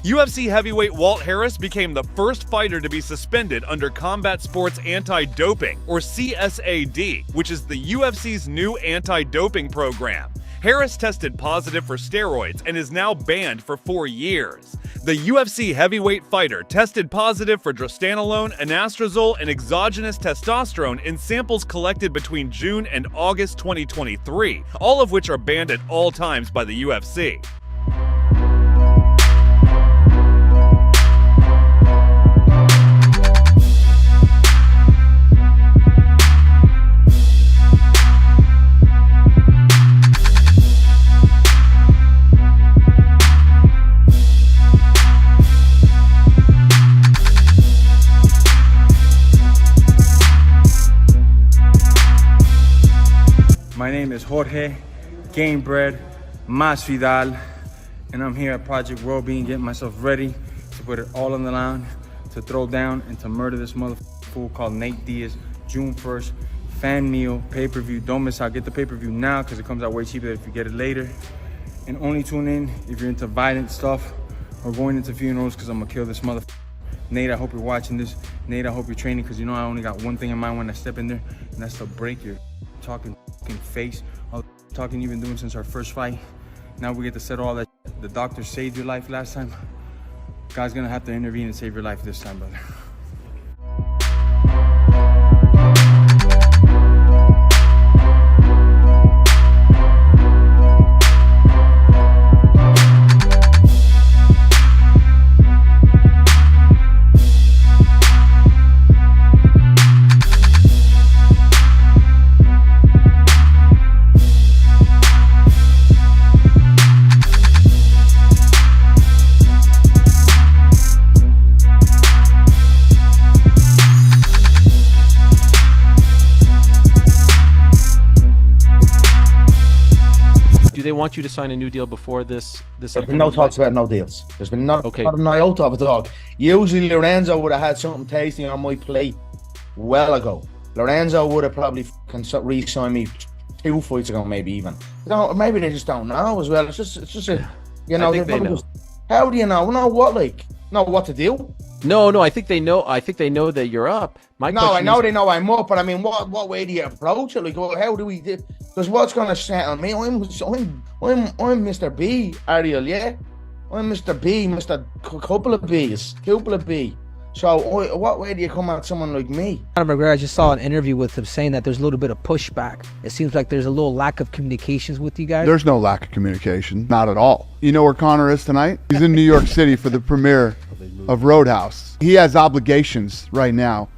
UFC heavyweight Walt Harris became the first fighter to be suspended under Combat Sports Anti-Doping, or CSAD, which is the UFC's new anti-doping program. Harris tested positive for steroids and is now banned for 4 years. The UFC heavyweight fighter tested positive for drostanolone, anastrozole, and exogenous testosterone in samples collected between June and August 2023, all of which are banned at all times by the UFC. My name is Jorge Gamebred Masvidal, and I'm here at Project World Being, getting myself ready to put it all on the line, to throw down and to murder this fool called Nate Diaz. June 1st, fan meal, pay-per-view. Don't miss out. Get the pay-per-view now because it comes out way cheaper if you get it later. And only tune in if you're into violent stuff or going into funerals, because I'm gonna kill this Nate, I hope you're watching this. Nate, I hope you're training, because you know I only got one thing in mind when I step in there, and that's to break your talking face, all the talking you've been doing since our first fight. Now we get to settle all that. The doctor saved your life last time. God's gonna have to intervene and save your life this time, brother. Do they want you to sign a new deal before this? There's been no talks about no deals. There's been not an iota of a talk. Usually Lorenzo would have had something tasty on my plate well ago. Lorenzo would have probably re-signed me 2 fights ago, maybe even. Maybe they just don't know as well. It's just a, you know. I think they know. How do you know? Know what, like? Know what to do? No, I think they know. I think they know that you're up. I know they know I'm up, but I mean, what way do you approach it? Like, how do we do? Because what's gonna settle me? I'm Mr. B, Ariel, yeah. I'm Mr. B, Mr. Couple of B. So what way do you come at someone like me? Conor McGregor, I just saw an interview with him saying that there's a little bit of pushback. It seems like there's a little lack of communications with you guys. There's no lack of communication, not at all. You know where Conor is tonight? He's in New York City for the premiere of Roadhouse. He has obligations right now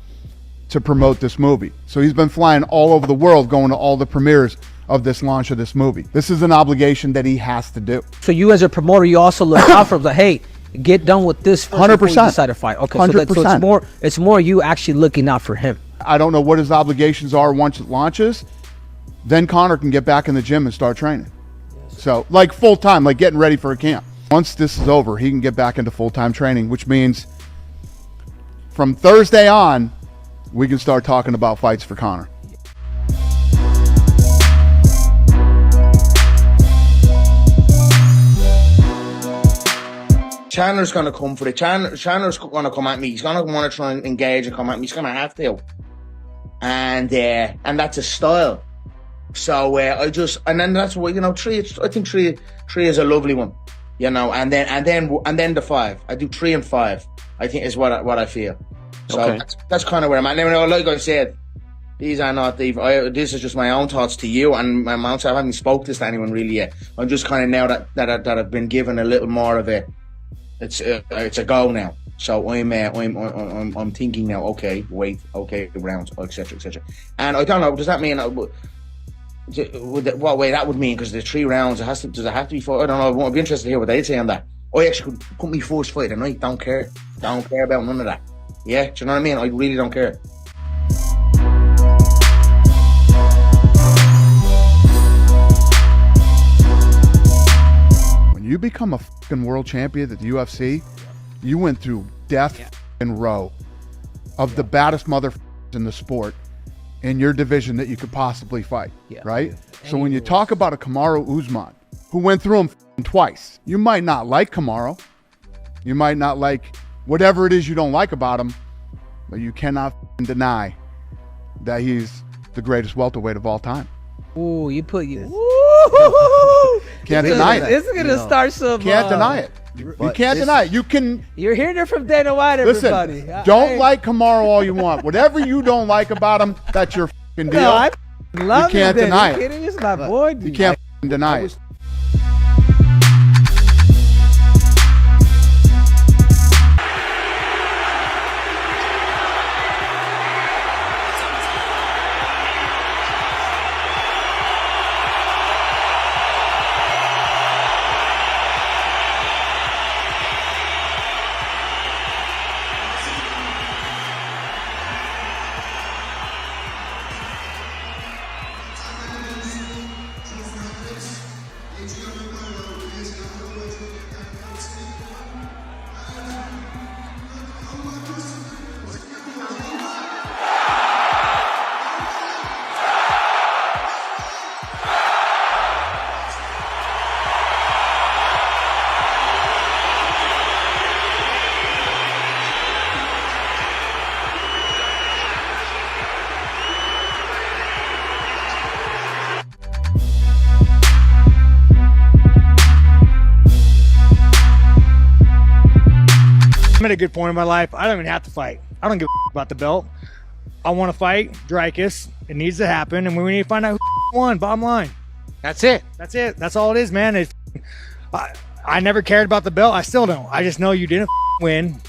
to promote this movie. So he's been flying all over the world, going to all the premieres of this launch of this movie. This is an obligation that he has to do. So you as a promoter, you also look out for him, like, hey, get done with this first 100%. before you decide to fight. Okay, 100%. So it's more you actually looking out for him. I don't know what his obligations are once it launches. Then Conor can get back in the gym and start training. So like full time, like getting ready for a camp. Once this is over, he can get back into full-time training, which means from Thursday on, we can start talking about fights for Conor. Chandler's gonna come for it. Chandler's gonna come at me. He's gonna want to try and engage and come at me. He's gonna have to, and that's a style. So and then that's what, you know. I think three is a lovely one, you know. And then the 5. I do 3 and 5. I think is what I feel. So okay. that's kind of where I'm at. Now, like I said, these are not this is just my own thoughts to you, and my own. I haven't spoke this to anyone really yet. I'm just kind of now that I've been given a little more of a. It's a go now. So I'm thinking now. Okay, wait. Okay, rounds, etc. And I don't know. Does that mean what way that would mean? Because the 3 rounds, does it have to be 4? I don't know. I'd be interested to hear what they'd say on that. I actually could put me first fight tonight. Don't care about none of that. Yeah, do you know what I mean? I really don't care. When you become a fucking world champion at the UFC, you went through death and row of the baddest motherfuckers in the sport in your division that you could possibly fight, right? So when you talk about a Kamaru Usman, who went through him twice, you might not like Kamaru, You might not like whatever it is you don't like about him, but you cannot deny that he's the greatest welterweight of all time. Ooh, you put you. Can't deny it. This is gonna start some. Can't deny it. You can't deny it. You can. You're hearing it from Dana White, everybody. Listen, don't like Kamaru all you want. Whatever you don't like about him, that's your deal. No, I love you can't him. deny You it. kidding? It's my boy. You can't deny it. I'm at a good point in my life. I don't even have to fight. I don't give a about the belt. I want to fight Dricus. It needs to happen, and we need to find out who won. Bottom line. That's it. That's it. That's all it is, man. I never cared about the belt. I still don't. I just know you didn't win.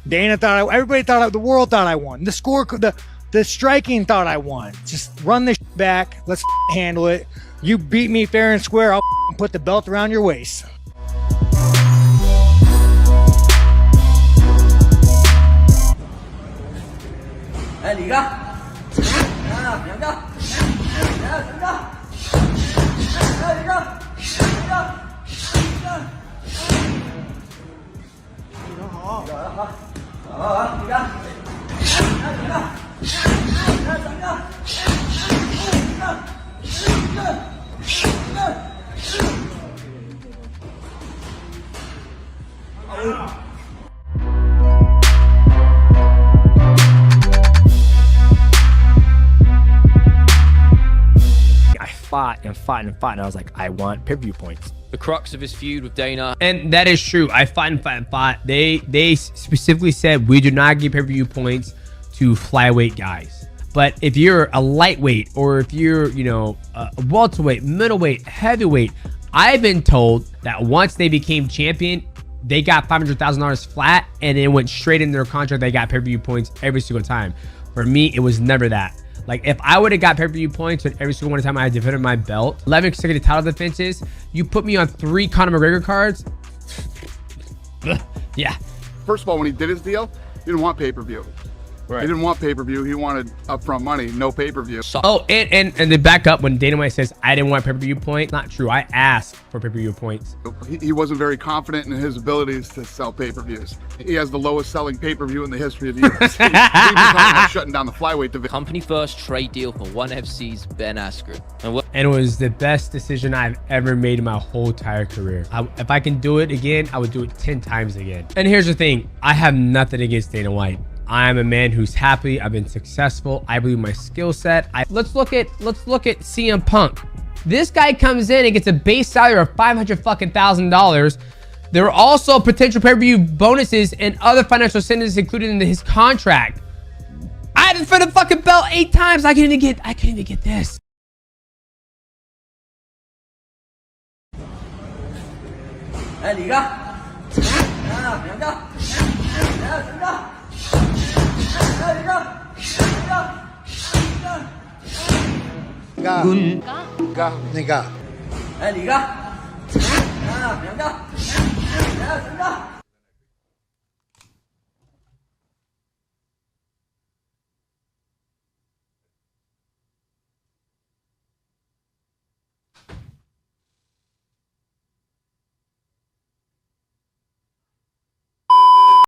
Dana thought everybody thought the world thought I won. The score, the striking thought I won. Just run this back. Let's handle it. You beat me fair and square. I'll put the belt around your waist. And I was like, I want pay-per-view points. The crux of his feud with Dana. And that is true. I fought. They specifically said we do not give pay-per-view points to flyweight guys. But if you're a lightweight or if you're, a welterweight, middleweight, heavyweight, I've been told that once they became champion, they got $500,000 flat and it went straight in their contract. They got pay-per-view points every single time. For me, it was never that. Like, if I would have got pay-per-view points at every single one time I defended my belt, 11 consecutive title defenses, you put me on 3 Conor McGregor cards. Yeah. First of all, when he did his deal, he didn't want pay-per-view. Right. He didn't want pay-per-view. He wanted upfront money, no pay-per-view. Oh, and then back up when Dana White says, I didn't want pay-per-view points. Not true. I asked for pay-per-view points. He wasn't very confident in his abilities to sell pay-per-views. He has the lowest selling pay-per-view in the history of the UFC. He was talking about shutting down the flyweight division. Company first trade deal for ONE FC's Ben Askren. And it was the best decision I've ever made in my whole entire career. If I can do it again, I would do it 10 times again. And here's the thing. I have nothing against Dana White. I am a man who's happy. I've been successful. I believe my skill set. Let's look at CM Punk. This guy comes in and gets a base salary of $500,000. There are also potential pay-per-view bonuses and other financial incentives included in his contract. I defended the fucking belt 8 times. I couldn't even get this. Niga.